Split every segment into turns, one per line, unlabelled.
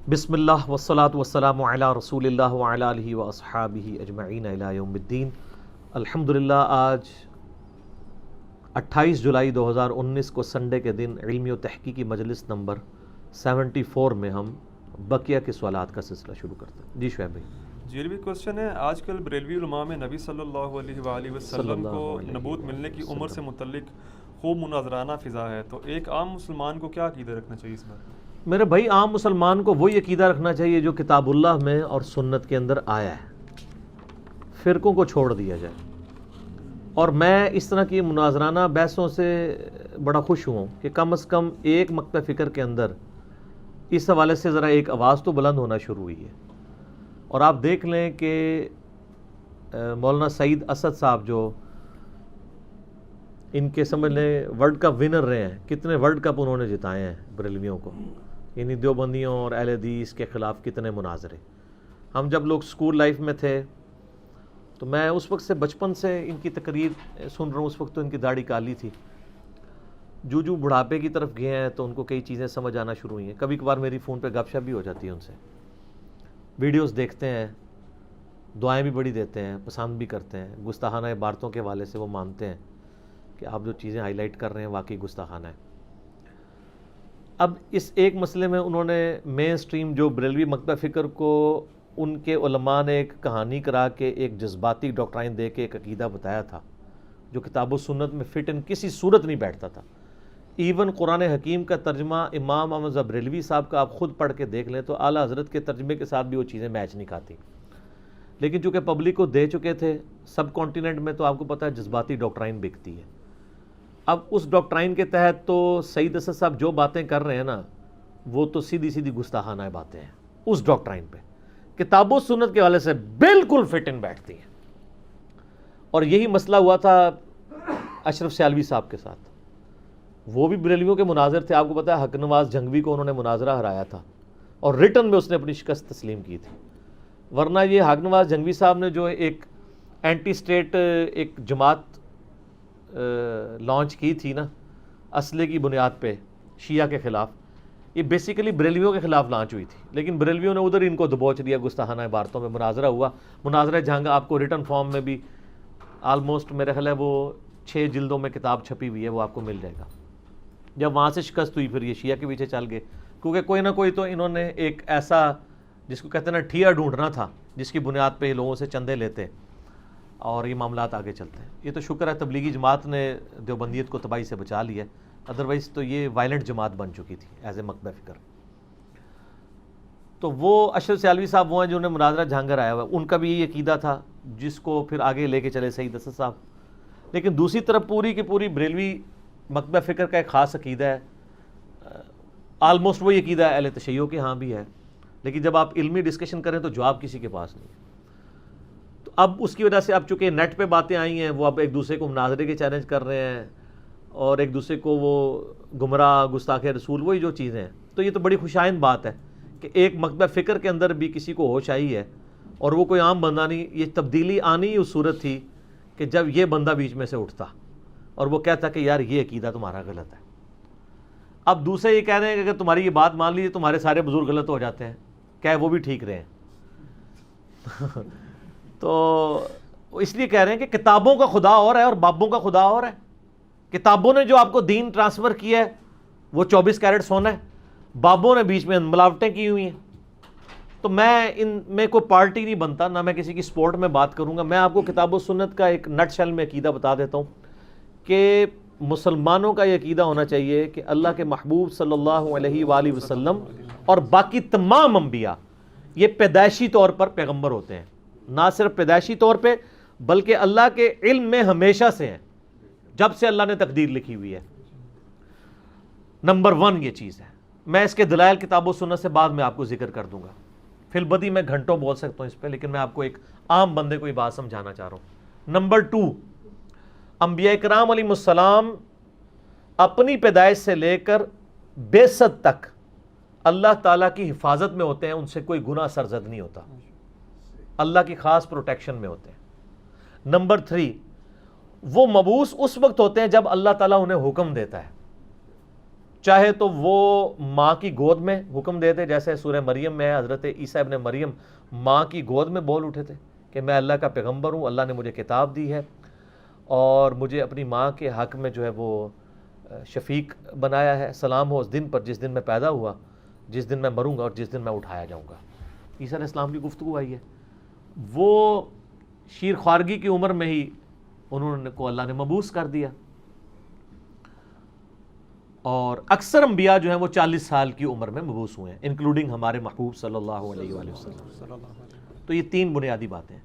بسم اللہ والصلاة والسلام علی رسول اللہ وعلی آلہ واصحابہ اجمعین الی یوم الدین۔ الحمدللہ آج 28 جولائی 2019 کو سنڈے کے دن علمی و تحقیقی مجلس نمبر 74 میں ہم بقیہ کے سوالات کا سلسلہ شروع کرتے ہیں۔ جی شعیب بھائی۔
جی علمی کوشچن ہے، آج کل بریلوی علماء میں نبی صلی اللہ علیہ وآلہ وسلم کو نبوت ملنے کی عمر سے متعلق خوب مناظرانہ فضا ہے، تو ایک عام مسلمان کو کیا عقیدہ رکھنا چاہیے اس میں؟
میرے بھائی، عام مسلمان کو وہی عقیدہ رکھنا چاہیے جو کتاب اللہ میں اور سنت کے اندر آیا ہے، فرقوں کو چھوڑ دیا جائے۔ اور میں اس طرح کی مناظرانہ بحثوں سے بڑا خوش ہوں کہ کم از کم ایک مکتب فکر کے اندر اس حوالے سے ذرا ایک آواز تو بلند ہونا شروع ہوئی ہے۔ اور آپ دیکھ لیں کہ مولانا سعید اسد صاحب جو ان کے سمجھ لیں ورلڈ کپ ونر رہے ہیں، کتنے ورلڈ کپ انہوں نے جتائے ہیں بریلویوں کو، یعنی دیوبندیوں اور اہل حدیث کے خلاف کتنے مناظرے۔ ہم جب لوگ سکول لائف میں تھے تو میں اس وقت سے بچپن سے ان کی تقریر سن رہا ہوں، اس وقت تو ان کی داڑھی کالی تھی۔ جو بڑھاپے کی طرف گئے ہیں تو ان کو کئی چیزیں سمجھ آنا شروع ہوئی ہیں۔ کبھی کبھار میری فون پہ گپ شپ بھی ہو جاتی ہے ان سے، ویڈیوز دیکھتے ہیں، دعائیں بھی بڑی دیتے ہیں، پسند بھی کرتے ہیں۔ گستاخانہ عبارتوں کے حوالے سے وہ مانتے ہیں کہ آپ جو چیزیں ہائی لائٹ کر رہے ہیں واقعی گستاخانہ ہے۔ اب اس ایک مسئلے میں انہوں نے مین سٹریم جو بریلوی مکتب فکر کو ان کے علماء نے ایک کہانی کرا کے ایک جذباتی ڈاکٹرائن دے کے ایک عقیدہ بتایا تھا جو کتاب و سنت میں فٹ ان کسی صورت نہیں بیٹھتا تھا۔ ایون قرآن حکیم کا ترجمہ امام احمد رضا بریلوی صاحب کا آپ خود پڑھ کے دیکھ لیں تو اعلیٰ حضرت کے ترجمے کے ساتھ بھی وہ چیزیں میچ نہیں کھاتی، لیکن چونکہ پبلک کو دے چکے تھے سب کانٹیننٹ میں، تو آپ کو پتہ ہے جذباتی ڈاکٹرائن بکتی ہے۔ اب اس ڈاکٹرائن کے تحت تو سعید اسد صاحب جو باتیں کر رہے ہیں نا، وہ تو سیدھی گستاخانہ باتیں ہیں اس ڈاکٹرائن پہ، کتاب و سنت کے حوالے سے بالکل فٹ ان بیٹھتی ہیں۔ اور یہی مسئلہ ہوا تھا اشرف سیالوی صاحب کے ساتھ، وہ بھی بریلویوں کے مناظر تھے۔ آپ کو پتہ ہے حق نواز جھنگوی کو انہوں نے مناظرہ ہرایا تھا اور ریٹن میں اس نے اپنی شکست تسلیم کی تھی، ورنہ یہ حق نواز جھنگوی صاحب نے جو ایک اینٹی اسٹیٹ ایک جماعت لانچ کی تھی نا اسلحے کی بنیاد پہ شیعہ کے خلاف، یہ بیسیکلی بریلویوں کے خلاف لانچ ہوئی تھی، لیکن بریلویوں نے ادھر ان کو دبوچ دیا۔ گستاخانہ عبارتوں میں مناظرہ ہوا، مناظرہ جنگ آپ کو ریٹن فارم میں بھی آلموسٹ میرے خیال ہے وہ 6 جلدوں میں کتاب چھپی ہوئی ہے، وہ آپ کو مل جائے گا۔ جب وہاں سے شکست ہوئی پھر یہ شیعہ کے پیچھے چل گئے، کیونکہ کوئی نہ کوئی تو انہوں نے ایک ایسا جس کو کہتے ہیں نا ٹھیا ڈھونڈنا تھا جس کی بنیاد پہ لوگوں سے چندے لیتے اور یہ معاملات آگے چلتے ہیں۔ یہ تو شکر ہے تبلیغی جماعت نے دیوبندیت کو تباہی سے بچا لیا، ادروائز تو یہ وائلنٹ جماعت بن چکی تھی ایز اے مکتب فکر۔ تو وہ اشرف سیالوی صاحب وہ ہیں جنہوں نے مناظرہ جھانگر آیا ہوا ہے، ان کا بھی یہ عقیدہ تھا جس کو پھر آگے لے کے چلے سعید اسد صاحب۔ لیکن دوسری طرف پوری کی پوری بریلوی مکتب فکر کا ایک خاص عقیدہ ہے، آلموسٹ وہی عقیدہ اہل تشیع کے ہاں بھی ہے، لیکن جب آپ علمی ڈسکشن کریں تو جواب کسی کے پاس نہیں ہے۔ تو اب اس کی وجہ سے اب چونکہ نیٹ پہ باتیں آئی ہیں، وہ اب ایک دوسرے کو مناظرے کے چیلنج کر رہے ہیں اور ایک دوسرے کو وہ گمراہ گستاخ رسول وہی جو چیزیں ہیں، تو یہ تو بڑی خوشائند بات ہے کہ ایک مکتب فکر کے اندر بھی کسی کو ہوش آئی ہے، اور وہ کوئی عام بندہ نہیں۔ یہ تبدیلی آنی اس صورت تھی کہ جب یہ بندہ بیچ میں سے اٹھتا اور وہ کہتا کہ یار یہ عقیدہ تمہارا غلط ہے۔ اب دوسرے یہ کہہ رہے ہیں کہ اگر تمہاری یہ بات مان لیجیے تمہارے سارے بزرگ غلط ہو جاتے ہیں، کیا وہ بھی ٹھیک رہے ہیں؟ تو اس لیے کہہ رہے ہیں کہ کتابوں کا خدا اور ہے اور بابوں کا خدا اور ہے۔ کتابوں نے جو آپ کو دین ٹرانسفر کیا ہے وہ 24 کیرٹ سونا ہے، بابوں نے بیچ میں ملاوٹیں کی ہوئی ہیں۔ تو میں ان میں کوئی پارٹی نہیں بنتا، نہ میں کسی کی سپورٹ میں بات کروں گا۔ میں آپ کو کتاب و سنت کا ایک نٹ شیل میں عقیدہ بتا دیتا ہوں کہ مسلمانوں کا یہ عقیدہ ہونا چاہیے کہ اللہ کے محبوب صلی اللہ علیہ وآلہ وسلم اور باقی تمام انبیاء یہ پیدائشی طور پر پیغمبر ہوتے ہیں، نہ صرف پیدائشی طور پہ بلکہ اللہ کے علم میں ہمیشہ سے ہیں، جب سے اللہ نے تقدیر لکھی ہوئی ہے۔ نمبر 1 یہ چیز ہے۔ میں اس کے دلائل کتاب و سنت سے بعد میں آپ کو ذکر کر دوں گا، فی البدی میں گھنٹوں بول سکتا ہوں اس پہ، لیکن میں آپ کو ایک عام بندے کو یہ بات سمجھانا چاہ رہا ہوں۔ نمبر 2، انبیاء کرام علیہ السلام اپنی پیدائش سے لے کر بعثت تک اللہ تعالیٰ کی حفاظت میں ہوتے ہیں، ان سے کوئی گناہ سرزد نہیں ہوتا، اللہ کی خاص پروٹیکشن میں ہوتے ہیں۔ نمبر 3، وہ مبعوث اس وقت ہوتے ہیں جب اللہ تعالیٰ انہیں حکم دیتا ہے، چاہے تو وہ ماں کی گود میں حکم دیتے، جیسے سورہ مریم میں ہے، حضرت عیسیٰ ابن مریم ماں کی گود میں بول اٹھے تھے کہ میں اللہ کا پیغمبر ہوں، اللہ نے مجھے کتاب دی ہے اور مجھے اپنی ماں کے حق میں جو ہے وہ شفیق بنایا ہے، سلام ہو اس دن پر جس دن میں پیدا ہوا، جس دن میں مروں گا اور جس دن میں اٹھایا جاؤں گا۔ عیسیٰ علیہ السلام کی گفتگو آئی ہے، وہ شیر خوارگی کی عمر میں ہی انہوں کو اللہ نے مبعوث کر دیا، اور اکثر انبیاء جو ہیں وہ 40 سال کی عمر میں مبعوث ہوئے ہیں، انکلوڈنگ ہمارے محبوب صلی اللہ علیہ وآلہ وسلم۔ تو یہ 3 بنیادی باتیں ہیں۔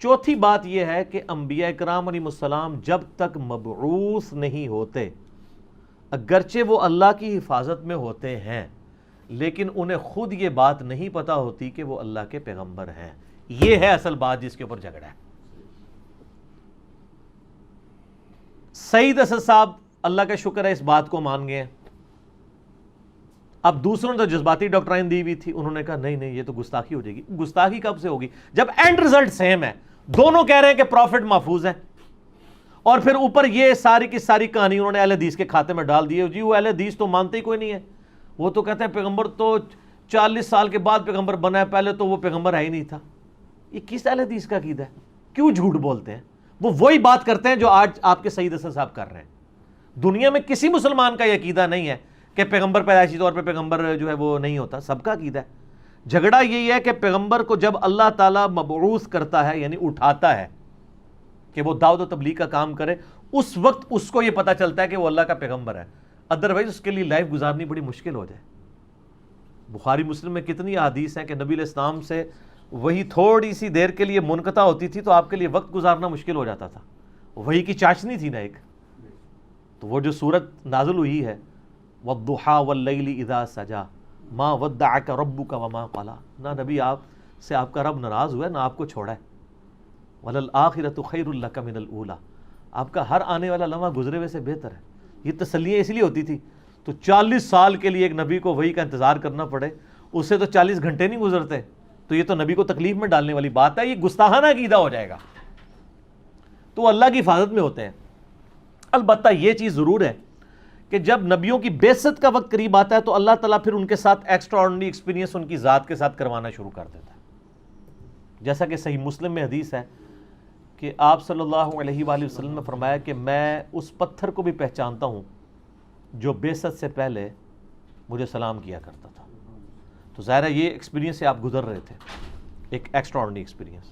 چوتھی بات یہ ہے کہ انبیاء کرام علیہ السلام جب تک مبعوث نہیں ہوتے، اگرچہ وہ اللہ کی حفاظت میں ہوتے ہیں، لیکن انہیں خود یہ بات نہیں پتا ہوتی کہ وہ اللہ کے پیغمبر ہیں۔ یہ ہے اصل بات جس کے اوپر جھگڑا ہے۔ سعید اسد صاحب اللہ کا شکر ہے اس بات کو مان گئے ہیں۔ اب دوسروں نے تو جذباتی ڈاکٹرائن دی ہوئی تھی، انہوں نے کہا نہیں نہیں یہ تو گستاخی ہو جائے گی۔ گستاخی کب سے ہوگی؟ جب اینڈ رزلٹ سیم ہے، دونوں کہہ رہے ہیں کہ پروفٹ محفوظ ہے، اور پھر اوپر یہ ساری کی ساری کہانی انہوں نے اہل حدیث کے کھاتے میں ڈال دی ہے۔ جی وہ اہل حدیث تو مانتے ہی کوئی نہیں ہے، وہ تو کہتے ہیں پیغمبر تو 40 سال کے بعد پیغمبر بنا ہے، پہلے تو وہ پیغمبر ہے ہی نہیں تھا۔ یہ کس اہل حدیث کا عقیدہ ہے؟ کیوں جھوٹ بولتے ہیں؟ وہ وہی بات کرتے ہیں جو آج آپ کے سعید اسد صاحب کر رہے ہیں۔ دنیا میں کسی مسلمان کا یہ عقیدہ نہیں ہے کہ پیغمبر پیدائشی طور پہ پیغمبر جو ہے وہ نہیں ہوتا، سب کا عقیدہ ہے۔ جھگڑا یہی ہے کہ پیغمبر کو جب اللہ تعالیٰ مبعوث کرتا ہے، یعنی اٹھاتا ہے کہ وہ دعوت و تبلیغ کا کام کرے، اس وقت اس کو یہ پتہ چلتا ہے کہ وہ اللہ کا پیغمبر ہے، ادروائز اس کے لیے لائف گزارنی بڑی مشکل ہو جائے۔ بخاری مسلم میں کتنی احادیث ہیں کہ نبی علیہ السلام سے وہی تھوڑی سی دیر کے لیے منقطع ہوتی تھی تو آپ کے لیے وقت گزارنا مشکل ہو جاتا تھا، وہی کی چاشنی تھی نا ایک۔ تو وہ جو صورت نازل ہوئی ہے وَالضُّحَىٰ وَاللَّيْلِ إِذَا سَجَىٰ مَا وَدَّعَكَ رَبُّكَ وَمَا قَلَىٰ، نہ نبی آپ سے آپ کا رب ناراض ہوا ہے نہ آپ کو چھوڑا ہے۔ وَلَلْآخِرَةُ خَيْرٌ لَكَ مِنَ الْأُولَىٰ، آپ کا ہر آنے والا لمحہ گزرے ہوئے سے بہتر ہے۔ یہ تسلیاں اس لیے ہوتی تھی۔ تو 40 سال کے لیے ایک نبی کو وہی کا انتظار کرنا پڑے، اس سے تو 40 گھنٹے نہیں گزرتے، تو یہ تو نبی کو تکلیف میں ڈالنے والی بات ہے، یہ گستاخانہ عقیدہ ہو جائے گا۔ تو اللہ کی حفاظت میں ہوتے ہیں۔ البتہ یہ چیز ضرور ہے کہ جب نبیوں کی بعثت کا وقت قریب آتا ہے تو اللہ تعالیٰ پھر ان کے ساتھ ایکسٹرا آرڈنری ایکسپیرینس ان کی ذات کے ساتھ کروانا شروع کر دیتا ہے۔ جیسا کہ صحیح مسلم میں حدیث ہے کہ آپ صلی اللہ علیہ وآلہ وسلم نے فرمایا کہ میں اس پتھر کو بھی پہچانتا ہوں جو بعثت سے پہلے مجھے سلام کیا کرتا تھا۔ تو ظاہر ہے یہ ایکسپیرینس سے آپ گزر رہے تھے، ایک ایکسٹرا آرڈنری ایکسپیرینس۔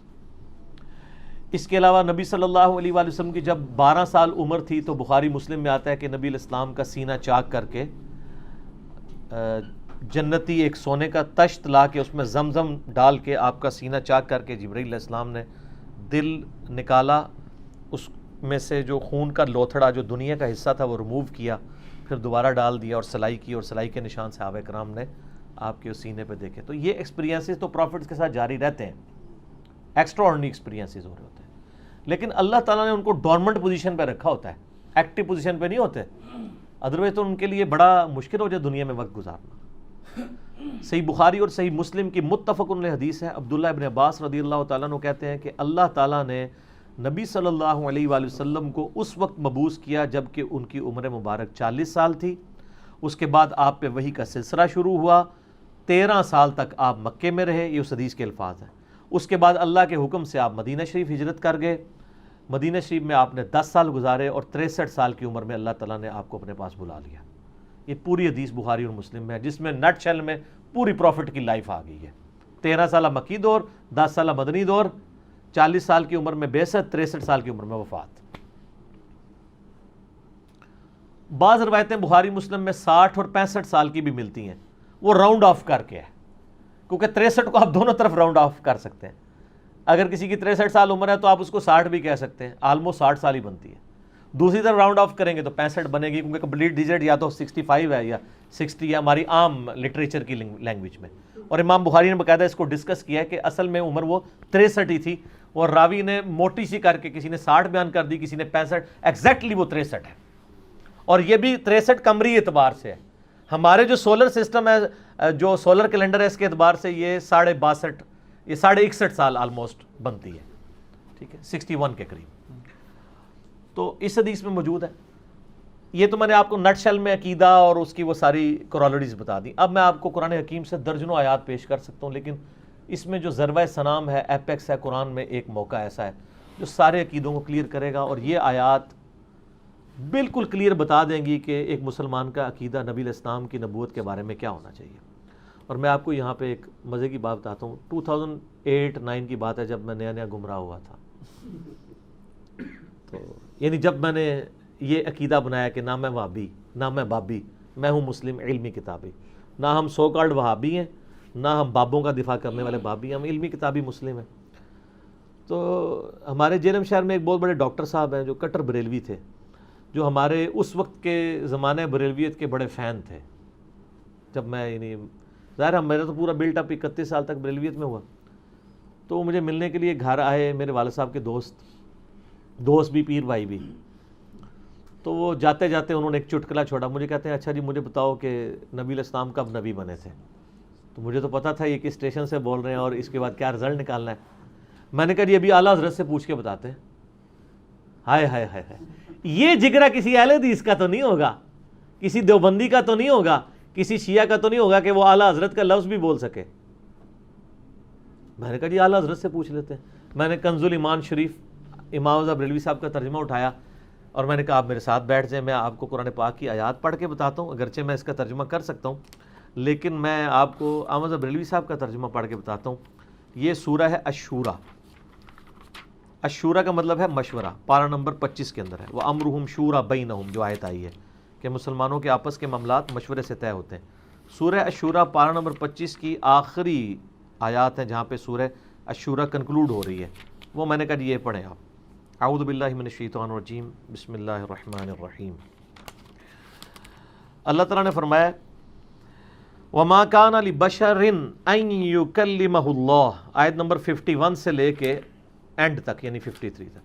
اس کے علاوہ نبی صلی اللہ علیہ وآلہ وسلم کی جب 12 سال عمر تھی تو بخاری مسلم میں آتا ہے کہ نبی علیہ السلام کا سینہ چاک کر کے جنتی ایک سونے کا تشت لا کے اس میں زمزم ڈال کے آپ کا سینہ چاک کر کے جبرائیل علیہ السلام نے دل نکالا، اس میں سے جو خون کا لوتھڑا جو دنیا کا حصہ تھا وہ ریموو کیا، پھر دوبارہ ڈال دیا اور سلائی کی، اور سلائی کے نشان صحابہ کرام نے آپ کے اس سینے پہ دیکھے۔ تو یہ ایکسپیرینسز تو پروفٹس کے ساتھ جاری رہتے ہیں، ایکسٹرا آرڈنری ایکسپیرینسز ہو رہے ہوتے ہیں، لیکن اللہ تعالیٰ نے ان کو ڈورمنٹ پوزیشن پہ رکھا ہوتا ہے، ایکٹیو پوزیشن پہ نہیں ہوتے، ادروائز تو ان کے لیے بڑا مشکل ہو جائے دنیا میں وقت گزارنا۔ صحیح بخاری اور صحیح مسلم کی متفق علیہ حدیث ہے، عبداللہ ابن عباس رضی اللہ تعالیٰ عنہ کہتے ہیں کہ اللہ تعالیٰ نے نبی صلی اللہ علیہ وآلہ وسلم کو اس وقت مبعوث کیا جب کہ ان کی عمر مبارک 40 سال تھی۔ اس کے بعد آپ پہ وحی کا سلسلہ شروع ہوا، 13 سال تک آپ مکے میں رہے، یہ اس حدیث کے الفاظ ہیں۔ اس کے بعد اللہ کے حکم سے آپ مدینہ شریف ہجرت کر گئے، مدینہ شریف میں آپ نے 10 سال گزارے اور 63 سال کی عمر میں اللہ تعالیٰ نے آپ کو اپنے پاس بلا لیا۔ یہ پوری حدیث بخاری اور مسلم میں ہے، جس میں نٹ شیل میں پوری پروفٹ کی لائف آ گئی ہے۔ 13 سالہ مکی دور، 10 سالہ مدنی دور، 40 سال کی عمر میں بعثت، 63 سال کی عمر میں وفات۔ بعض روایتیں بخاری مسلم میں 60 اور 65 سال کی بھی ملتی ہیں، وہ راؤنڈ آف کر کے ہے، کیونکہ 63 کو آپ دونوں طرف راؤنڈ آف کر سکتے ہیں۔ اگر کسی کی 63 سال عمر ہے تو آپ اس کو 60 بھی کہہ سکتے ہیں، آلموسٹ 60 سال ہی بنتی ہے۔ دوسری طرف راؤنڈ آف کریں گے تو 65 بنے گی، کیونکہ کمپلیٹ ڈیجٹ یا تو 65 ہے یا 60 ہے ہماری عام لٹریچر کی لینگویج میں۔ اور امام بخاری نے باقاعدہ اس کو ڈسکس کیا ہے کہ اصل میں عمر وہ 63 ہی تھی، اور راوی نے موٹی سی کر کے کسی نے 60 بیان کر دی، کسی نے 65، ایگزیکٹلی وہ 63 ہے۔ اور یہ بھی 63 قمری اعتبار سے ہے، ہمارے جو سولر سسٹم ہے، جو سولر کیلنڈر ہے، اس کے اعتبار سے یہ 62.5 یہ 61.5 سال آلموسٹ بنتی ہے، ٹھیک ہے، 61 کے قریب۔ تو اس حدیث میں موجود ہے یہ تو میں نے آپ کو نٹ شل میں عقیدہ اور اس کی وہ ساری کرالریز بتا دی. اب میں آپ کو قرآن حکیم سے درجنوں آیات پیش کر سکتا ہوں، لیکن اس میں جو ذروہ سنام ہے، ایپیکس ہے، قرآن میں ایک موقع ایسا ہے جو سارے عقیدوں کو کلیئر کرے گا، اور یہ آیات بالکل کلیئر بتا دیں گی کہ ایک مسلمان کا عقیدہ نبی علیہ السلام کی نبوت کے بارے میں کیا ہونا چاہیے. اور میں آپ کو یہاں پہ ایک مزے کی بات بتاتا ہوں. 2008-9 کی بات ہے، جب میں نیا گمراہ ہوا تھا. تو یعنی جب میں نے یہ عقیدہ بنایا کہ نہ میں وہابی، نہ میں بابی، میں ہوں مسلم علمی کتابی، نہ ہم سو کالڈ وہابی ہیں، نہ ہم بابوں کا دفاع کرنے والے بابی، ہم علمی کتابی مسلم ہیں. تو ہمارے جیلم شہر میں ایک بہت بڑے ڈاکٹر صاحب ہیں جو کٹر بریلوی تھے، جو ہمارے اس وقت کے زمانے بریلویت کے بڑے فین تھے. جب میں یعنی ظاہر ہے میرا تو پورا بلٹ اپ 31 سال تک بریلویت میں ہوا. تو وہ مجھے ملنے کے لیے گھر آئے، میرے والد صاحب کے دوست بھی، پیر بھائی بھی. تو وہ جاتے جاتے انہوں نے ایک چٹکلا چھوڑا. مجھے کہتے ہیں اچھا جی مجھے بتاؤ کہ نبی علیہ السلام کب نبی بنے تھے. تو مجھے تو پتا تھا یہ کس اسٹیشن سے بول رہے ہیں اور اس کے بعد کیا رزلٹ نکالنا ہے. میں نے کہا جی ابھی اعلیٰ حضرت سے پوچھ کے بتاتے ہیں. ہائے ہائے ہائے ہائے، یہ جگرا کسی اہل حدیث کا تو نہیں ہوگا، کسی دیوبندی کا تو نہیں ہوگا، کسی شیعہ کا تو نہیں ہوگا کہ وہ اعلیٰ حضرت کا لفظ بھی بول سکے. میں نے کہا جی اعلیٰ حضرت سے پوچھ لیتے ہیں. میں نے کنز الایمان شریف امام رضا بریلوی صاحب کا ترجمہ اٹھایا اور میں نے کہا آپ میرے ساتھ بیٹھ جائیں، میں آپ کو قرآن پاک کی آیات پڑھ کے بتاتا ہوں. اگرچہ میں اس کا ترجمہ کر سکتا ہوں لیکن میں آپ کو امام رضا بریلوی صاحب کا ترجمہ پڑھ کے بتاتا ہوں. یہ سورہ ہے الشورى. الشورى کا مطلب ہے مشورہ. پارہ نمبر 25 کے اندر ہے وَأَمْرُهُمْ شُورَى بَيْنَهُمْ، جو آیت آئی ہے کہ مسلمانوں کے آپس کے معاملات مشورے سے طے ہوتے ہیں. سورہ الشورى پارہ نمبر 25 کی آخری آیات ہیں جہاں پہ سورہ الشورى کنکلوڈ ہو رہی ہے. وہ میں نے کہا یہ پڑھیں آپ. اعوذ باللہ من الشیطان الرجیم، بسم اللہ الرحمن الرحیم. اللہ تعالیٰ نے فرمایا وَمَا كَانَ لِبَشَرٍ أَن يُكَلِّمَهُ اللَّهُ، آیت نمبر 51 سے لے کے اینڈ تک یعنی 53 تک.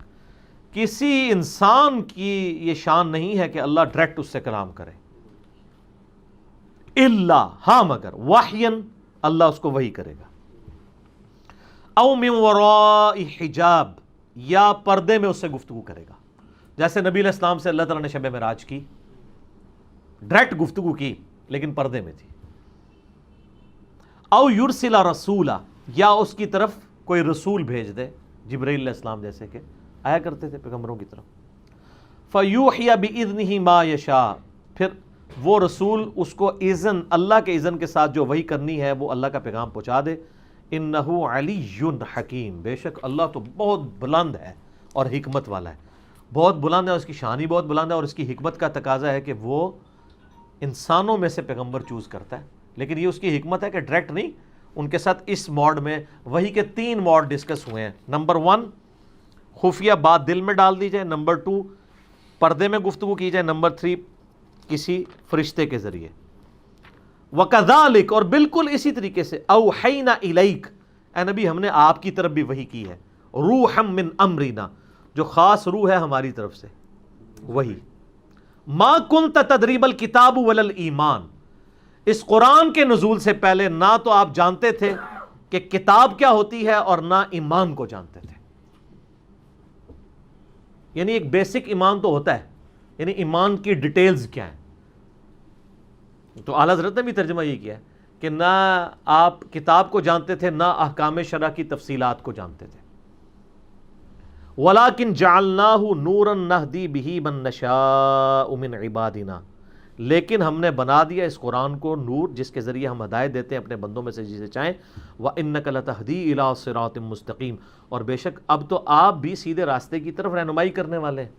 کسی انسان کی یہ شان نہیں ہے کہ اللہ ڈائریکٹ اس سے کلام کرے، الا، ہاں مگر، وحین، اللہ اس کو وحی کرے گا، او من وراء حجاب، یا پردے میں اس سے گفتگو کرے گا. جیسے نبی علیہ السلام سے اللہ تعالیٰ نے شب معراج کی، ڈائریکٹ گفتگو کی لیکن پردے میں تھی. او یرسل رسولا، یا اس کی طرف کوئی رسول بھیج دے، جبرائیل علیہ السلام جیسے کہ آیا کرتے تھے پیغمبروں کی طرف. فیوحی بإذنہ ما یشاء، پھر وہ رسول اس کو اذن، اللہ کے اذن کے ساتھ جو وحی کرنی ہے وہ اللہ کا پیغام پہنچا دے. انہ علی حکیم، بے شک اللہ تو بہت بلند ہے اور حکمت والا ہے. بہت بلند ہے، اس کی شان ہی بہت بلند ہے، اور اس کی حکمت کا تقاضا ہے کہ وہ انسانوں میں سے پیغمبر چوز کرتا ہے. لیکن یہ اس کی حکمت ہے کہ ڈائریکٹ نہیں. ان کے ساتھ اس موڈ میں وحی کے 3 موڈ ڈسکس ہوئے ہیں. نمبر 1 خفیہ بات دل میں ڈال دی جائے، نمبر 2 پردے میں گفتگو کی جائے، نمبر 3 کسی فرشتے کے ذریعے. وَكَذَلِكَ، اور بالکل اسی طریقے سے، اوحینا الیک، اے نبی ہم نے آپ کی طرف بھی وحی کی ہے، روحا من امرنا، جو خاص روح ہے ہماری طرف سے وحی. ما کنت تدری الکتاب ولا الایمان، اس قرآن کے نزول سے پہلے نہ تو آپ جانتے تھے کہ کتاب کیا ہوتی ہے اور نہ ایمان کو جانتے تھے. یعنی ایک بیسک ایمان تو ہوتا ہے، یعنی ایمان کی ڈیٹیلز کیا ہیں. تو اعلیٰ حضرت نے بھی ترجمہ یہ کیا ہے کہ نہ آپ کتاب کو جانتے تھے، نہ احکام شرع کی تفصیلات کو جانتے تھے. وَلَكِنْ جَعَلْنَاهُ نُورًا نَهْدِي بِهِ مَن نَّشَاءُ مِنْ عِبَادِنَا، لیکن ہم نے بنا دیا اس قرآن کو نور، جس کے ذریعے ہم ہدایت دیتے ہیں اپنے بندوں میں سے جسے چاہیں. وَإِنَّكَ لَتَهْدِي إِلَىٰ صِرَاطٍ مُسْتَقِيمٍ، اور بے شک اب تو آپ بھی سیدھے راستے کی طرف رہنمائی کرنے والے ہیں.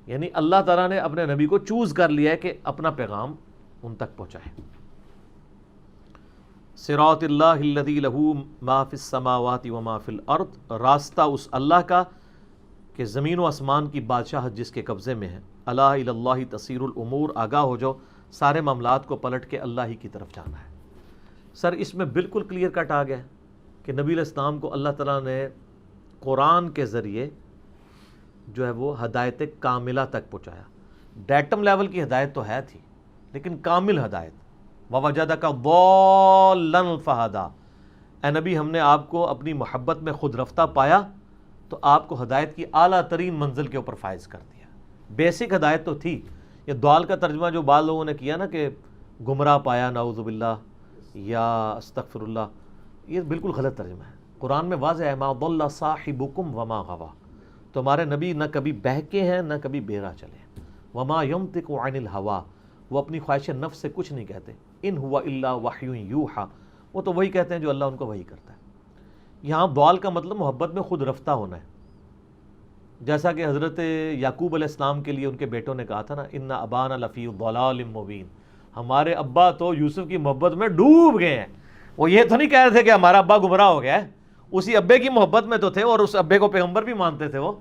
یعنی اللہ تعالیٰ نے اپنے نبی کو چوز کر لیا ہے کہ اپنا پیغام ان تک پہنچائے. صراط اللہ الذی لہ ما فی السماوات و ما فی الارض، راستہ اس اللہ کا کہ زمین و آسمان کی بادشاہت جس کے قبضے میں ہے. الا الی اللہ تصیر الامور، آگاہ ہو جاؤ، سارے معاملات کو پلٹ کے اللہ ہی کی طرف جانا ہے. سر اس میں بالکل کلیئر کٹ آ گیا کہ نبی علیہ السلام کو اللہ تعالیٰ نے قرآن کے ذریعے جو ہے وہ ہدایت کاملہ تک پہنچایا. ڈیٹم لیول کی ہدایت تو ہے تھی لیکن کامل ہدایت. وَوَجَدَكَ ضَالًّا فَهَدَىٰ، اے نبی ہم نے آپ کو اپنی محبت میں خود رفتہ پایا تو آپ کو ہدایت کی اعلیٰ ترین منزل کے اوپر فائز کر دیا. بیسک ہدایت تو تھی یہ دوال کا ترجمہ جو بعض لوگوں نے کیا نا کہ گمراہ پایا نعوذ باللہ یا استغفر اللہ، یہ بالکل غلط ترجمہ ہے۔ قرآن میں واضح ہے ما ضل صاحبکم وما غوا، تمہارے نبی نہ کبھی بہکے ہیں نہ کبھی بہرا چلے ہیں۔ وما ینطق عن الہوا، وہ اپنی خواہش نفس سے کچھ نہیں کہتے۔ ان ہوا الا وحی یوحا، وہ تو وہی کہتے ہیں جو اللہ ان کو وحی کرتا ہے۔ یہاں ضال کا مطلب محبت میں خود رفتہ ہونا ہے، جیسا کہ حضرت یعقوب علیہ السلام کے لیے ان کے بیٹوں نے کہا تھا نا ان ابانا لفی ضلال مبین، ہمارے ابا تو یوسف کی محبت میں ڈوب گئے ہیں۔ وہ یہ تو نہیں کہہ رہے تھے کہ ہمارا ابا گمراہ ہو گیا ہے، اسی ابے کی محبت میں تو تھے اور اس ابے کو پیغمبر بھی مانتے تھے وہ،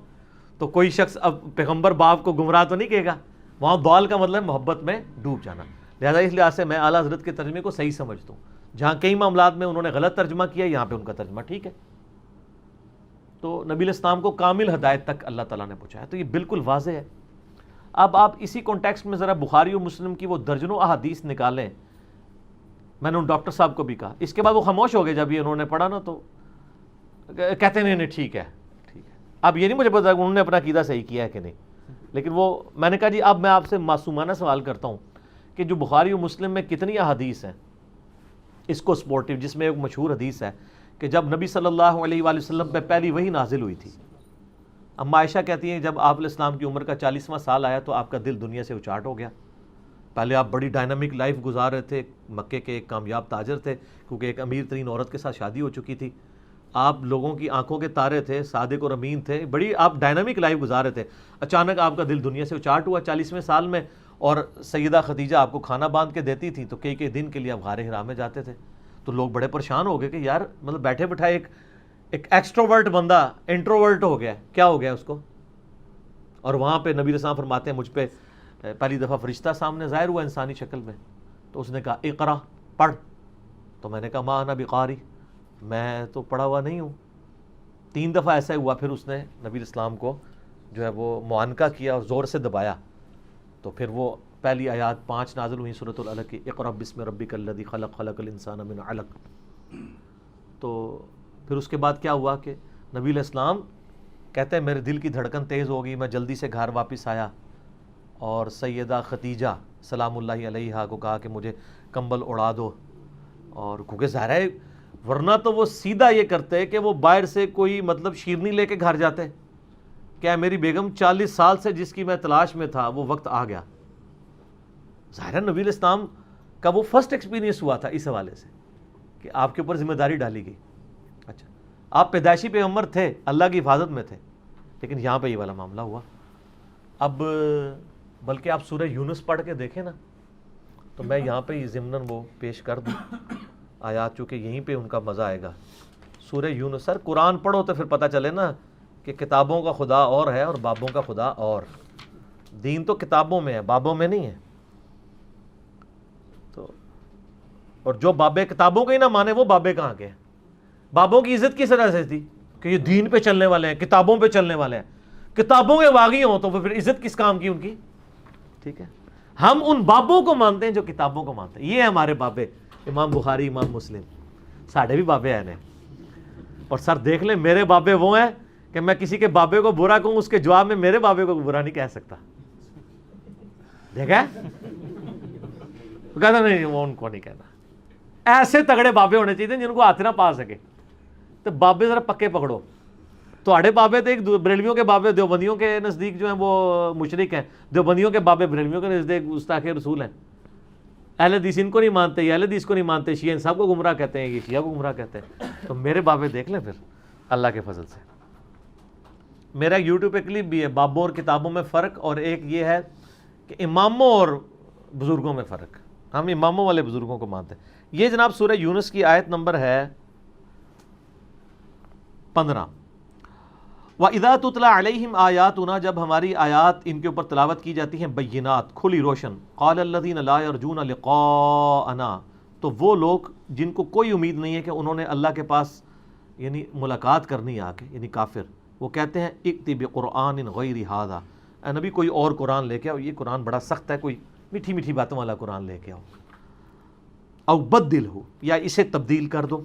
تو کوئی شخص اب پیغمبر باپ کو گمراہ تو نہیں کہے گا۔ وہاں ضال کا مطلب محبت میں ڈوب جانا۔ لہذا اس لحاظ سے میں اعلیٰ حضرت کے ترجمے کو صحیح سمجھتا ہوں، جہاں کئی معاملات میں انہوں نے غلط ترجمہ کیا، یہاں پہ ان کا ترجمہ ٹھیک ہے۔ تو نبی علیہ السلام کو کامل ہدایت تک اللہ تعالیٰ نے پہنچایا، تو یہ بالکل واضح ہے۔ اب آپ اسی کانٹیکسٹ میں ذرا بخاری و مسلم کی وہ درجنوں احادیث نکالیں۔ میں نے ان ڈاکٹر صاحب کو بھی کہا، اس کے بعد وہ خاموش ہو گئے جب یہ انہوں نے پڑھا نا، تو کہتے نہیں ٹھیک ہے ٹھیک ہے۔ اب یہ نہیں مجھے پتا کہ انہوں نے اپنا عقیدہ صحیح کیا ہے کہ نہیں، لیکن وہ میں نے کہا جی اب میں آپ سے معصومانہ سوال کرتا ہوں کہ جو بخاری و مسلم میں کتنی احادیث ہیں اس کو سپورٹیو، جس میں ایک مشہور حدیث ہے کہ جب نبی صلی اللہ علیہ وآلہ وسلم پہ پہلی وحی نازل ہوئی تھی، اما عائشہ کہتی ہیں جب آپ علیہ السلام کی عمر کا 40واں سال آیا تو آپ کا دل دنیا سے اچاٹ ہو گیا۔ پہلے آپ بڑی ڈائنامک لائف گزار رہے تھے، مکے کے ایک کامیاب تاجر تھے، کیونکہ ایک امیر ترین عورت کے ساتھ شادی ہو چکی تھی، آپ لوگوں کی آنکھوں کے تارے تھے، صادق اور امین تھے، بڑی آپ ڈائنامک لائف گزار رہے تھے۔ اچانک آپ کا دل دنیا سے اچاٹ ہوا 40ویں سال میں، اور سیدہ خدیجہ آپ کو کھانا باندھ کے دیتی تھی، تو کئی دن کے لیے آپ غار حرا میں جاتے تھے۔ تو لوگ بڑے پریشان ہو گئے کہ یار مطلب بیٹھے بٹھائے ایک ایکسٹروورٹ بندہ انٹروورٹ ہو گیا، کیا ہو گیا اس کو؟ اور وہاں پہ نبی رسول فرماتے ہیں مجھ پہ پہلی دفعہ فرشتہ سامنے ظاہر ہوا انسانی شکل میں، تو اس نے کہا اقرا، پڑھ۔ تو میں نے کہا ما انا بقاری، میں تو پڑھا ہوا نہیں ہوں۔ 3 دفعہ ایسا ہوا، پھر اس نے نبی اسلام کو جو ہے وہ معانقہ کیا اور زور سے دبایا، تو پھر وہ پہلی آیات 5 نازل ہوئی سورۃ العلق کی، اقرأ بسم ربک الذی خلق، خلق الانسان من علق۔ تو پھر اس کے بعد کیا ہوا کہ نبی علیہ السلام کہتے ہیں میرے دل کی دھڑکن تیز ہو گئی، میں جلدی سے گھر واپس آیا اور سیدہ خدیجہ سلام اللہ علیہا کو کہا کہ مجھے کمبل اڑا دو، اور کیونکہ ظاہر ہے ورنہ تو وہ سیدھا یہ کرتے کہ وہ باہر سے کوئی مطلب شیرنی لے کے گھر جاتے، کیا میری بیگم 40 سال سے جس کی میں تلاش میں تھا وہ وقت آ گیا۔ ظاہر ہے نبی علیہ السلام کا وہ فرسٹ ایکسپیرینس ہوا تھا اس حوالے سے کہ آپ کے اوپر ذمہ داری ڈالی گئی۔ اچھا آپ پیدائشی پیغمبر تھے، اللہ کی حفاظت میں تھے، لیکن یہاں پہ یہ والا معاملہ ہوا۔ اب بلکہ آپ سورہ یونس پڑھ کے دیکھیں نا، تو میں یہاں پہ ضمناً وہ پیش کر دوں آیات، چونکہ یہیں پہ ان کا مزہ آئے گا۔ سورہ یونس، سر قرآن پڑھو تو پھر پتہ چلے نا کہ کتابوں کا خدا اور ہے اور بابوں کا خدا اور، دین تو کتابوں میں ہے، بابوں میں نہیں ہے۔ تو اور جو بابے کتابوں کے ہی نہ مانے وہ بابے کہاں کے ہیں؟ بابوں کی عزت کس طرح سے تھی کہ یہ دین پہ چلنے والے ہیں، کتابوں پہ چلنے والے ہیں، کتابوں کے باغی ہوں تو پھر عزت کس کام کی ان کی؟ ٹھیک ہے، ہم ان بابوں کو مانتے ہیں جو کتابوں کو مانتے ہیں، یہ ہیں ہمارے بابے، امام بخاری، امام مسلم، ساڑھے بھی بابے ہیں۔ اور سر دیکھ لیں میرے بابے وہ ہیں کہ میں کسی کے بابے کو برا کہوں اس کے جواب میں میرے بابے کو برا نہیں کہہ سکتا، دیکھا کہتا نہیں وہ ان کو نہیں کہنا۔ ایسے تگڑے بابے ہونے چاہیے جن کو ہاتھ نہ پا سکے، تو بابے ذرا پکے پکڑو۔ تو آڑے بابے تھے، ایک بریلویوں کے بابے دیوبندیوں کے نزدیک جو ہیں وہ مشرک ہیں، دیوبندیوں کے بابے بریلویوں کے نزدیک گستاخ رسول ہیں۔ اہل حدیث ان کو نہیں مانتے، یہ اہل حدیث کو نہیں مانتے، شیعہ ان سب کو گمراہ کہتے ہیں، یہ شیعہ کو گمراہ کہتے ہیں۔ تو میرے بابے دیکھ لیں پھر اللہ کے فضل سے۔ میرا یوٹیوب پہ کلپ بھی ہے بابوں اور کتابوں میں فرق، اور ایک یہ ہے کہ اماموں اور بزرگوں میں فرق، ہم اماموں والے بزرگوں کو مانتے ہیں۔ یہ جناب سورہ یونس کی آیت نمبر ہے 15۔ وَإِذَا تُتْلَى عَلَيْهِمْ آيَاتُنَا، جب ہماری آیات ان کے اوپر تلاوت کی جاتی ہیں، بینات، کھلی روشن، قَالَ الَّذِينَ لَا يَرْجُونَ لِقَاءَنَا، تو وہ لوگ جن کو کوئی امید نہیں ہے کہ انہوں نے اللہ کے پاس یعنی ملاقات کرنی ہے آ کے، یعنی کافر، وہ کہتے ہیں اِئْتِ بِقُرْآنٍ غَيْرِ هَذَا، اے نبی کوئی اور قرآن لے کے آؤ، یہ قرآن بڑا سخت ہے، کوئی میٹھی میٹھی باتوں والا قرآن لے کے آؤ، او بدلہ، یا اسے تبدیل کر دو،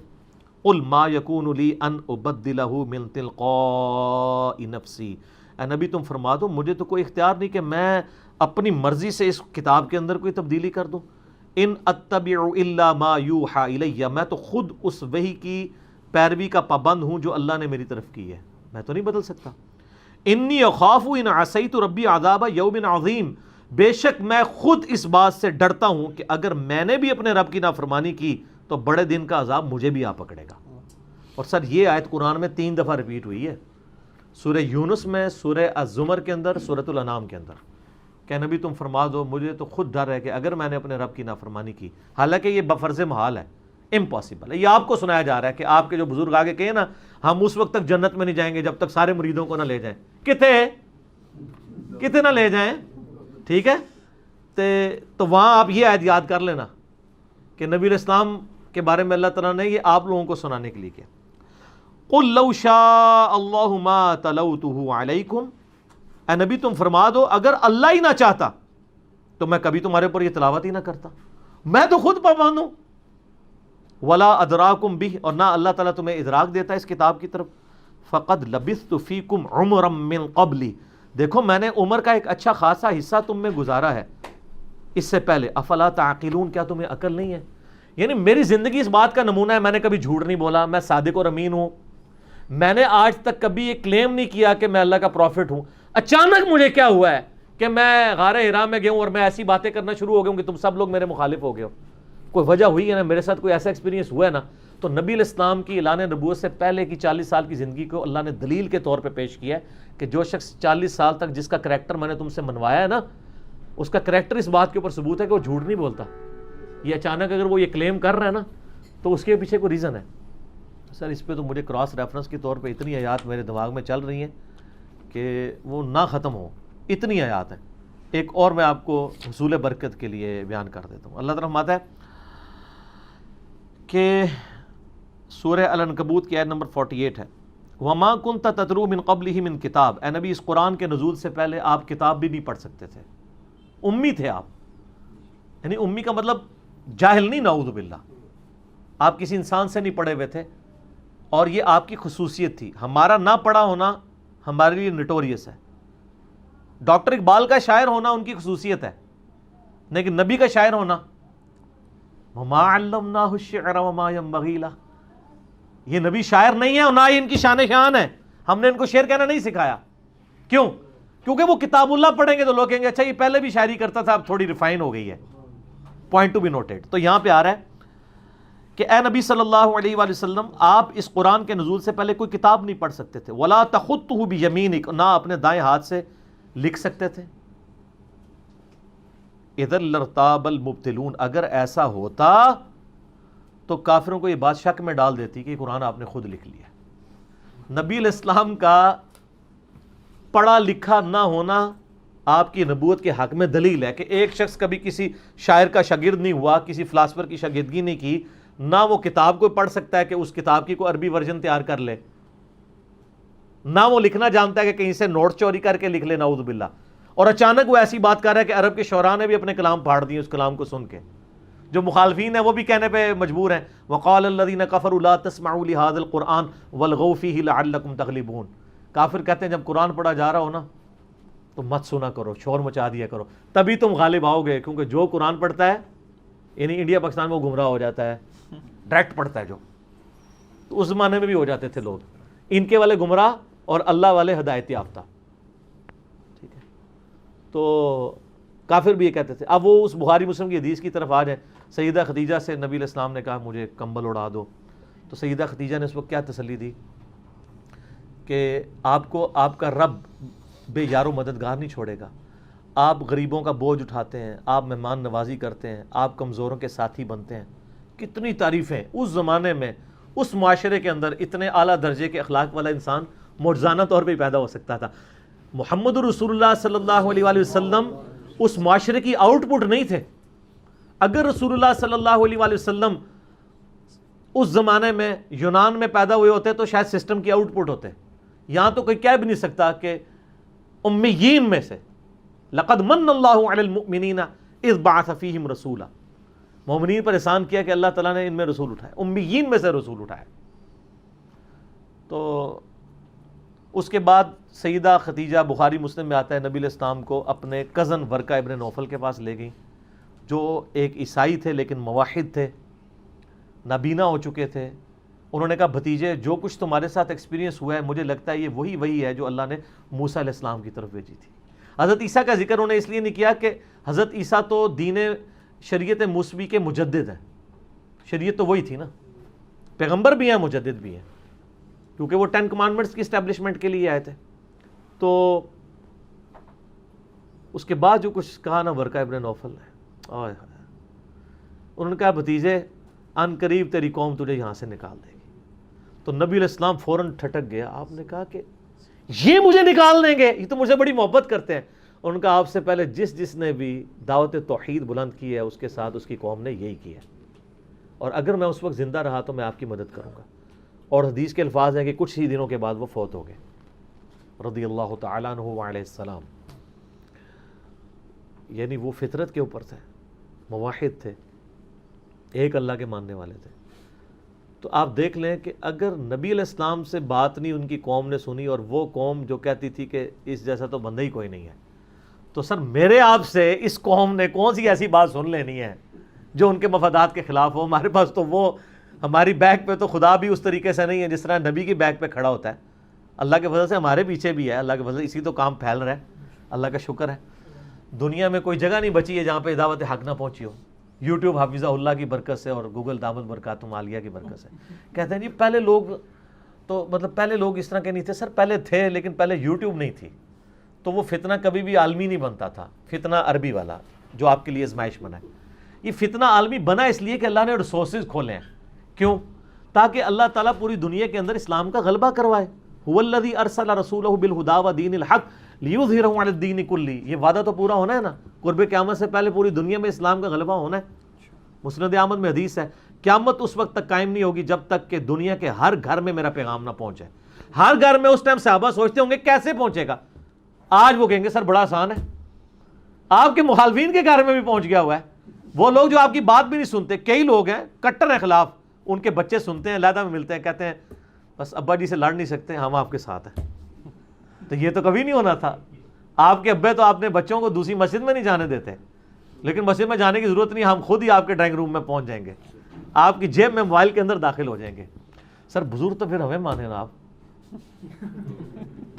قل ما یکون لی ان ابدلہ من تلقاء نفسی، اے نبی تم فرما دو مجھے تو کوئی اختیار نہیں کہ میں اپنی مرضی سے اس کتاب کے اندر کوئی تبدیلی کر دوں؟ ان اتبع الا ما یوحى الی، میں تو خود اس وحی کی پیروی کا پابند ہوں جو اللہ نے میری طرف کی ہے، میں تو نہیں بدل سکتا۔ انی اخاف ان عصیت ربی عذاب یوم عظیم، بے شک میں خود اس بات سے ڈرتا ہوں کہ اگر میں نے بھی اپنے رب کی نافرمانی کی تو بڑے دن کا عذاب مجھے بھی آ پکڑے گا۔ اور سر یہ آیت قرآن میں 3 دفعہ ریپیٹ ہوئی ہے، سورہ یونس میں، سورہ الزمر کے اندر، سورۃ الانعام کے اندر، کہ نبی تم فرما دو مجھے تو خود ڈر ہے کہ اگر میں نے اپنے رب کی نافرمانی کی، حالانکہ یہ بفرض محال ہے، امپاسبل ہے، یہ آپ کو سنایا جا رہا ہے کہ آپ کے جو بزرگ آگے کہے نا ہم اس وقت تک جنت میں نہیں جائیں گے جب تک سارے مریدوں کو نہ لے جائیں، کتے نہ لے جائیں، ٹھیک ہے؟ تو وہاں آپ یہ آیت یاد کر لینا کہ نبی علیہ السلام کے بارے میں اللہ تعالیٰ نے یہ آپ لوگوں کو سنانے کے لیے کیا۔ قُلْ لَوْ شَاءَ اللَّهُ مَا تَلَوْتُهُ عَلَيْكُمْ، اے نبی تم فرما دو اگر اللہ ہی نہ چاہتا تو میں کبھی تمہارے اوپر یہ تلاوت ہی نہ کرتا، میں تو خود پابند ہوں۔ وَلَا أَدْرَاكُمْ بِهِ، اور نہ اللہ تعالیٰ تمہیں ادراک دیتا ہے اس کتاب کی طرف۔ فَقَدْ لَبِثْتُ فِيكُمْ عُمُرًا مِّن قَبْلِ، دیکھو میں نے عمر کا ایک اچھا خاصا حصہ تم میں گزارا ہے اس سے پہلے۔ افلا تعقلون، کیا تمہیں عقل نہیں ہے؟ یعنی میری زندگی اس بات کا نمونہ ہے، میں نے کبھی جھوٹ نہیں بولا، میں صادق اور امین ہوں، میں نے آج تک کبھی یہ کلیم نہیں کیا کہ میں اللہ کا پروفٹ ہوں۔ اچانک مجھے کیا ہوا ہے کہ میں غار حرا میں گیا ہوں اور میں ایسی باتیں کرنا شروع ہو گیا ہوں کہ تم سب لوگ میرے مخالف ہو گئے ہو؟ کوئی وجہ ہوئی ہے نا، میرے ساتھ کوئی ایسا ایکسپیرینس ہوا ہے نا؟ تو نبی علیہ السلام کی اعلان نبوت سے پہلے کی 40 سال کی زندگی کو اللہ نے دلیل کے طور پہ پیش کیا ہے کہ جو شخص 40 سال تک جس کا کریکٹر میں نے تم سے منوایا ہے نا، اس کا کریکٹر اس بات کے اوپر ثبوت ہے کہ وہ جھوٹ نہیں بولتا۔ یہ اچانک اگر وہ یہ کلیم کر رہا ہے نا تو اس کے پیچھے کوئی ریزن ہے۔ سر اس پہ تو مجھے کراس ریفرنس کے طور پہ اتنی آیات میرے دماغ میں چل رہی ہیں کہ وہ نہ ختم ہو، اتنی آیات ہیں۔ ایک اور میں آپ کو حصول برکت کے لیے بیان کر دیتا ہوں۔ اللہ تعالیٰ فرماتا ہے کہ سورہ العنکبوت کی آیت نمبر 48 ہے، وَمَا كُنْتَ تَتْلُو مِن قَبْلِهِ مِن کتاب، اے نبی اس قرآن کے نزول سے پہلے آپ کتاب بھی نہیں پڑھ سکتے تھے، امی تھے آپ۔ یعنی امی کا مطلب جاہل نہیں، نعوذ باللہ، آپ کسی انسان سے نہیں پڑھے ہوئے تھے، اور یہ آپ کی خصوصیت تھی۔ ہمارا نہ پڑھا ہونا ہمارے لیے نٹوریس ہے، ڈاکٹر اقبال کا شاعر ہونا ان کی خصوصیت ہے، لیکن نبی کا شاعر ہونا وَمَا عَلَّمْنَاهُ الشِّعْرَ وَمَا يَنبَغِي لَهُ، یہ نبی شاعر نہیں ہے اور نہ ہی ان کی شان ہے، ہم نے ان کو شعر کہنا نہیں سکھایا۔ کیوں؟ کیونکہ وہ کتاب اللہ پڑھیں گے تو لوگ کہیں گے اچھا یہ پہلے بھی شاعری کرتا تھا، اب تھوڑی ریفائن ہو گئی ہے۔ Point to be noted. تو یہاں پہ آ رہا ہے کہ اے نبی صلی اللہ علیہ وآلہ وسلم آپ اس قرآن کے نزول سے پہلے کوئی کتاب نہیں پڑھ سکتے تھے، وَلَا تَخُطُّهُ بِيَمِينِكَ، نہ اپنے دائیں ہاتھ سے لکھ سکتے تھے۔ اِذًا لَارْتَابَ الْمُبْطِلُونَ، اگر ایسا ہوتا تو کافروں کو یہ بات شک میں ڈال دیتی کہ قرآن آپ نے خود لکھ لیا۔ نبی علیہ السلام کا پڑھا لکھا نہ ہونا آپ کی نبوت کے حق میں دلیل ہے کہ ایک شخص کبھی کسی شاعر کا شاگرد نہیں ہوا، کسی فلاسفر کی شاگردگی نہیں کی، نہ وہ کتاب کو پڑھ سکتا ہے کہ اس کتاب کی کوئی عربی ورژن تیار کر لے، نہ وہ لکھنا جانتا ہے کہ کہیں سے نوٹ چوری کر کے لکھ لے، نعوذ باللہ، اور اچانک وہ ایسی بات کر رہا ہے کہ عرب کے شعراء نے بھی اپنے کلام پھاڑ دیے اس کلام کو سن کے۔ جو مخالفین ہیں وہ بھی کہنے پہ مجبور ہیں، وَقَالَ الَّذِينَ كَفَرُوا لَا تَسْمَعُوا لِهَذَا الْقُرْآنِ وَالْغَوْا فِيهِ لَعَلَّكُمْ تَغْلِبُونَ، کافر کہتے ہیں جب قرآن پڑھا جا رہا ہو نا تو مت سنا کرو، شور مچا دیا کرو، تبھی تم غالب آؤ گے، کیونکہ جو قرآن پڑھتا ہے یعنی انڈیا پاکستان میں وہ گمراہ ہو جاتا ہے، ڈائریکٹ پڑھتا ہے جو، تو اس زمانے میں بھی ہو جاتے تھے لوگ، ان کے والے گمراہ اور اللہ والے ہدایت یافتہ، ٹھیک ہے؟ تو کافر بھی یہ کہتے تھے۔ اب وہ اس بخاری مسلم کی حدیث کی طرف آ جائیں، سیدہ خدیجہ سے نبی علیہ السلام نے کہا مجھے کمبل اڑا دو، تو سیدہ خدیجہ نے اس وقت کیا تسلی دی کہ آپ کو آپ کا رب بے یار و مددگار نہیں چھوڑے گا، آپ غریبوں کا بوجھ اٹھاتے ہیں، آپ مہمان نوازی کرتے ہیں، آپ کمزوروں کے ساتھی بنتے ہیں۔ کتنی تعریفیں اس زمانے میں، اس معاشرے کے اندر اتنے اعلیٰ درجے کے اخلاق والا انسان معجزانہ طور پہ پیدا ہو سکتا تھا۔ محمد رسول اللہ صلی اللہ علیہ وآلہ وسلم اس معاشرے کی آؤٹ پٹ نہیں تھے۔ اگر رسول اللہ صلی اللہ علیہ وآلہ وسلم اس زمانے میں یونان میں پیدا ہوئے ہوتے تو شاید سسٹم کی آؤٹ پٹ ہوتے۔ یہاں تو کوئی کہہ بھی نہیں سکتا کہ امیین میں سے لقد من اللہ علی المؤمنین اذ بعث فیہم رسولا، مومنین پر احسان کیا کہ اللہ تعالیٰ نے ان میں رسول اٹھائے، امیین میں سے رسول اٹھائے۔ تو اس کے بعد سیدہ خدیجہ، بخاری مسلم میں آتا ہے، نبی علیہ السلام کو اپنے کزن ورقہ ابن نوفل کے پاس لے گئیں، جو ایک عیسائی تھے لیکن موحد تھے، نابینا ہو چکے تھے. انہوں نے کہا بھتیجے جو کچھ تمہارے ساتھ ایکسپیرینس ہوا ہے مجھے لگتا ہے یہ وہی ہے جو اللہ نے موسیٰ علیہ السلام کی طرف بھیجی تھی. حضرت عیسیٰ کا ذکر انہوں نے اس لیے نہیں کیا کہ حضرت عیسیٰ تو دین شریعت موسوی کے مجدد ہیں، شریعت تو وہی تھی نا، پیغمبر بھی ہیں مجدد بھی ہیں، کیونکہ وہ 10 کمانڈمنٹس کی اسٹیبلشمنٹ کے لیے آئے تھے. تو اس کے بعد جو کچھ کہا نا ورقہ ابن نوفل نے، انہوں نے کہا بھتیجے ان قریب تیری قوم تجھے یہاں سے نکال دے گی. تو نبی علیہ السلام فوراً ٹھٹک گیا. آپ نے کہا کہ یہ مجھے نکال دیں گے، یہ تو مجھے بڑی محبت کرتے ہیں. ان کا آپ سے پہلے جس نے بھی دعوت توحید بلند کی ہے اس کے ساتھ اس کی قوم نے یہی کیا ہے، اور اگر میں اس وقت زندہ رہا تو میں آپ کی مدد کروں گا. اور حدیث کے الفاظ ہیں کہ کچھ ہی دنوں کے بعد وہ فوت ہو گئے رضی اللہ تعالیٰ عنہ وعلیہ السلام. یعنی وہ فطرت کے اوپر تھے، موحد تھے، ایک اللہ کے ماننے والے تھے. تو آپ دیکھ لیں کہ اگر نبی علیہ السلام سے بات نہیں ان کی قوم نے سنی، اور وہ قوم جو کہتی تھی کہ اس جیسا تو بندہ ہی کوئی نہیں ہے، تو سر میرے آپ سے اس قوم نے کون سی ایسی بات سن لینی ہے جو ان کے مفادات کے خلاف ہو. ہمارے پاس تو وہ ہماری بیک پہ تو خدا بھی اس طریقے سے نہیں ہے جس طرح نبی کی بیک پہ کھڑا ہوتا ہے. اللہ کے فضل سے ہمارے پیچھے بھی ہے، اللہ کے فضل سے اسی تو کام پھیل رہا ہے، اللہ کا شکر ہے. دنیا میں کوئی جگہ نہیں بچی ہے جہاں پہ دعوت حق نہ پہنچی ہو. یوٹیوب حافظہ اللہ کی برکت سے اور گوگل دامت برکاتہم عالیہ کی برکت سے. کہتے ہیں جی پہلے لوگ تو پہلے لوگ اس طرح کے نہیں تھے. سر پہلے تھے لیکن پہلے یوٹیوب نہیں تھی، تو وہ فتنہ کبھی بھی عالمی نہیں بنتا تھا. فتنہ عربی والا جو آپ کے لیے آزمائش بنا ہے، یہ فتنہ عالمی بنا اس لیے کہ اللہ نے ریسورسز کھولے ہیں. کیوں؟ تاکہ اللہ تعالیٰ پوری دنیا کے اندر اسلام کا غلبہ کروائے. هو الذی ارسل رسولہ بالہدی ودین الحق لیظہرہ علی الدین کلہ. یہ وعدہ تو پورا ہونا ہے نا، قرب قیامت سے پہلے پوری دنیا میں اسلام کا غلبہ ہونا ہے. مسند احمد میں حدیث ہے قیامت اس وقت تک قائم نہیں ہوگی جب تک کہ دنیا کے ہر گھر میں میرا پیغام نہ پہنچے. ہر گھر میں. اس ٹائم صحابہ سوچتے ہوں گے کیسے پہنچے گا. آج وہ کہیں گے سر بڑا آسان ہے، آپ کے مخالفین کے گھر میں بھی پہنچ گیا ہوا ہے. وہ لوگ جو آپ کی بات بھی نہیں سنتے، کئی لوگ ہیں کٹر ہیں خلاف، ان کے بچے سنتے ہیں، علیحدہ میں ملتے ہیں، کہتے ہیں بس ابا جی سے لڑ نہیں سکتے، ہم آپ کے ساتھ ہیں. تو یہ تو کبھی نہیں ہونا تھا. آپ کے ابے تو اپنے بچوں کو دوسری مسجد میں نہیں جانے دیتے، لیکن مسجد میں جانے کی ضرورت نہیں، ہم خود ہی آپ کے ڈرائنگ روم میں پہنچ جائیں گے، آپ کی جیب میں موبائل کے اندر داخل ہو جائیں گے. سر بزرگ تو پھر ہمیں مانے نا. آپ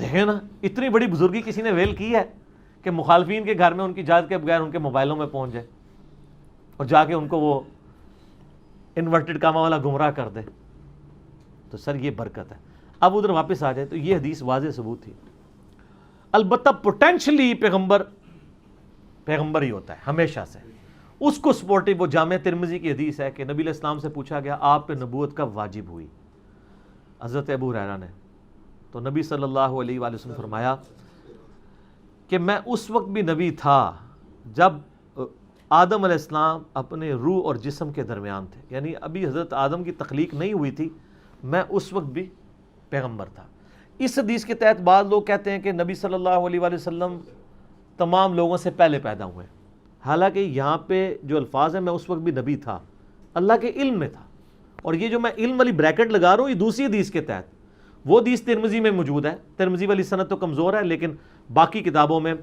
دیکھیں نا اتنی بڑی بزرگی کسی نے ویل کی ہے کہ مخالفین کے گھر میں ان کی اجازت کے بغیر ان کے موبائلوں میں پہنچ جائے اور جا کے ان کو وہ انورٹڈ کاما والا گمراہ کر دے. تو سر یہ برکت ہے. اب ادھر واپس آ جائے تو یہ حدیث واضح ثبوت تھی. البتہ پوٹینشلی پیغمبر ہی ہوتا ہے ہمیشہ سے. اس کو سپورٹیو وہ جامع ترمذی کی حدیث ہے کہ نبی علیہ السلام سے پوچھا گیا آپ پہ نبوت کب واجب ہوئی، حضرت ابو ہریرہ نے. تو نبی صلی اللہ علیہ وآلہ وسلم فرمایا کہ میں اس وقت بھی نبی تھا جب آدم علیہ السلام اپنے روح اور جسم کے درمیان تھے، یعنی ابھی حضرت آدم کی تخلیق نہیں ہوئی تھی، میں اس وقت بھی پیغمبر تھا. اس حدیث کے تحت بعض لوگ کہتے ہیں کہ نبی صلی اللہ علیہ وآلہ وسلم تمام لوگوں سے پہلے پیدا ہوئے، حالانکہ یہاں پہ جو الفاظ ہیں میں اس وقت بھی نبی تھا، اللہ کے علم میں تھا. اور یہ جو میں علم والی بریکٹ لگا رہا ہوں یہ دوسری حدیث کے تحت، وہ حدیث ترمذی میں موجود ہے. ترمذی والی سند تو کمزور ہے، لیکن باقی کتابوں میں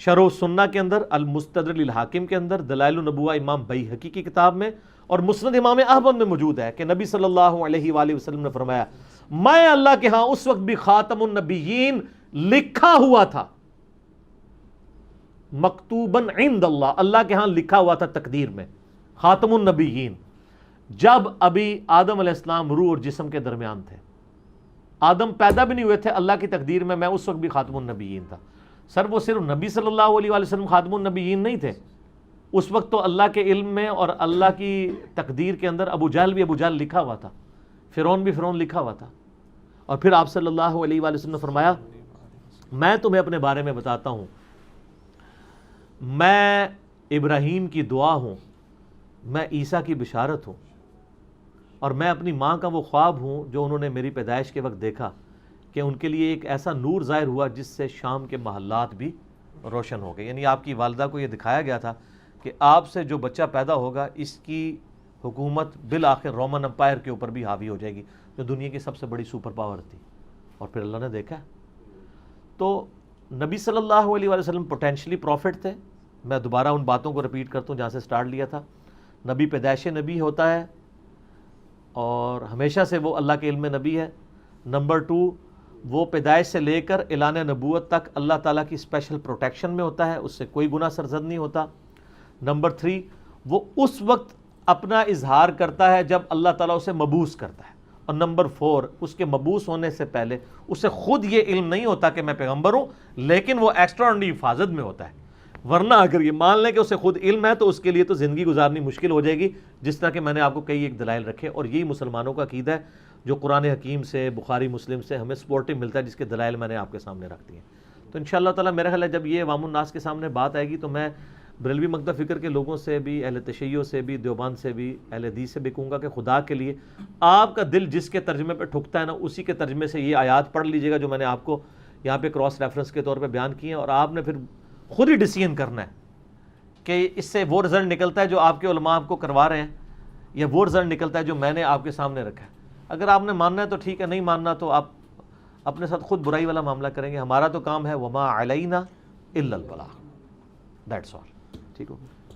شرح السنہ کے اندر، المستدرک للحاکم کے اندر، دلائل النبوہ امام بیہقی کی کتاب میں، اور مسند امام احمد میں موجود ہے کہ نبی صلی اللہ علیہ وآلہ وسلم نے فرمایا میں اللہ کے ہاں اس وقت بھی خاتم النبیین لکھا ہوا تھا، مکتوباً عند اللہ، اللہ کے ہاں لکھا ہوا تھا تقدیر میں، خاتم النبیین. جب ابھی آدم علیہ السلام روح اور جسم کے درمیان تھے، آدم پیدا بھی نہیں ہوئے تھے، اللہ کی تقدیر میں اس وقت بھی خاتم النبیین تھا. سر وہ صرف نبی صلی اللہ علیہ وآلہ وسلم خاتم النبیین نہیں تھے، اس وقت تو اللہ کے علم میں اور اللہ کی تقدیر کے اندر ابو جہل بھی ابو جہل لکھا ہوا تھا، فرعون بھی فرعون لکھا ہوا تھا. اور پھر آپ صلی اللہ علیہ وآلہ وسلم نے فرمایا میں تمہیں اپنے بارے میں بتاتا ہوں، میں ابراہیم کی دعا ہوں، میں عیسیٰ کی بشارت ہوں، اور میں اپنی ماں کا وہ خواب ہوں جو انہوں نے میری پیدائش کے وقت دیکھا کہ ان کے لیے ایک ایسا نور ظاہر ہوا جس سے شام کے محلات بھی روشن ہو گئے. یعنی آپ کی والدہ کو یہ دکھایا گیا تھا کہ آپ سے جو بچہ پیدا ہوگا اس کی حکومت بالآخر رومن امپائر کے اوپر بھی حاوی ہو جائے گی، جو دنیا کی سب سے بڑی سپر پاور تھی. اور پھر اللہ نے دیکھا. تو نبی صلی اللہ علیہ وآلہ وسلم پوٹینشلی پروفٹ تھے. میں دوبارہ ان باتوں کو رپیٹ کرتا ہوں جہاں سے سٹارٹ لیا تھا. نبی پیدائش نبی ہوتا ہے اور ہمیشہ سے وہ اللہ کے علم نبی ہے. نمبر 2، وہ پیدائش سے لے کر اعلان نبوت تک اللہ تعالیٰ کی اسپیشل پروٹیکشن میں ہوتا ہے، اس سے کوئی گناہ سرزد نہیں ہوتا. نمبر 3، وہ اس وقت اپنا اظہار کرتا ہے جب اللہ تعالیٰ اسے مبعوث کرتا ہے. اور نمبر 4، اس کے مبعوث ہونے سے پہلے اسے خود یہ علم نہیں ہوتا کہ میں پیغمبر ہوں، لیکن وہ ایکسٹرا آرڈنری حفاظت میں ہوتا ہے. ورنہ اگر یہ مان لیں کہ اسے خود علم ہے تو اس کے لیے تو زندگی گزارنی مشکل ہو جائے گی، جس طرح کہ میں نے آپ کو کئی ایک دلائل رکھے. اور یہی مسلمانوں کا عقیدہ ہے جو قرآن حکیم سے، بخاری مسلم سے ہمیں سپورٹو ملتا ہے، جس کے دلائل میں نے آپ کے سامنے رکھ دیے. تو انشاءاللہ تعالیٰ میرا خیال ہے جب یہ عوام الناس کے سامنے بات آئے گی تو میں بریلوی مکتب فکر کے لوگوں سے بھی، اہل تشیع سے بھی، دیوبند سے بھی، اہل حدیث سے بھی کہوں گا کہ خدا کے لیے آپ کا دل جس کے ترجمے پہ ٹھکتا ہے نا، اسی کے ترجمے سے یہ آیات پڑھ لیجئے گا جو میں نے آپ کو یہاں پہ کراس ریفرنس کے طور پہ بیان کی ہیں. اور آپ نے پھر خود ہی ڈیسیژن کرنا ہے کہ اس سے وہ رزلٹ نکلتا ہے جو آپ کے علماء آپ کو کروا رہے ہیں، یا وہ رزلٹ نکلتا ہے جو میں نے آپ کے سامنے رکھا ہے. اگر آپ نے ماننا ہے تو ٹھیک ہے، نہیں ماننا تو آپ اپنے ساتھ خود برائی والا معاملہ کریں گے. ہمارا تو کام ہے وما علینا الا البلاغ، دیٹس آل. ٹھیک ہو.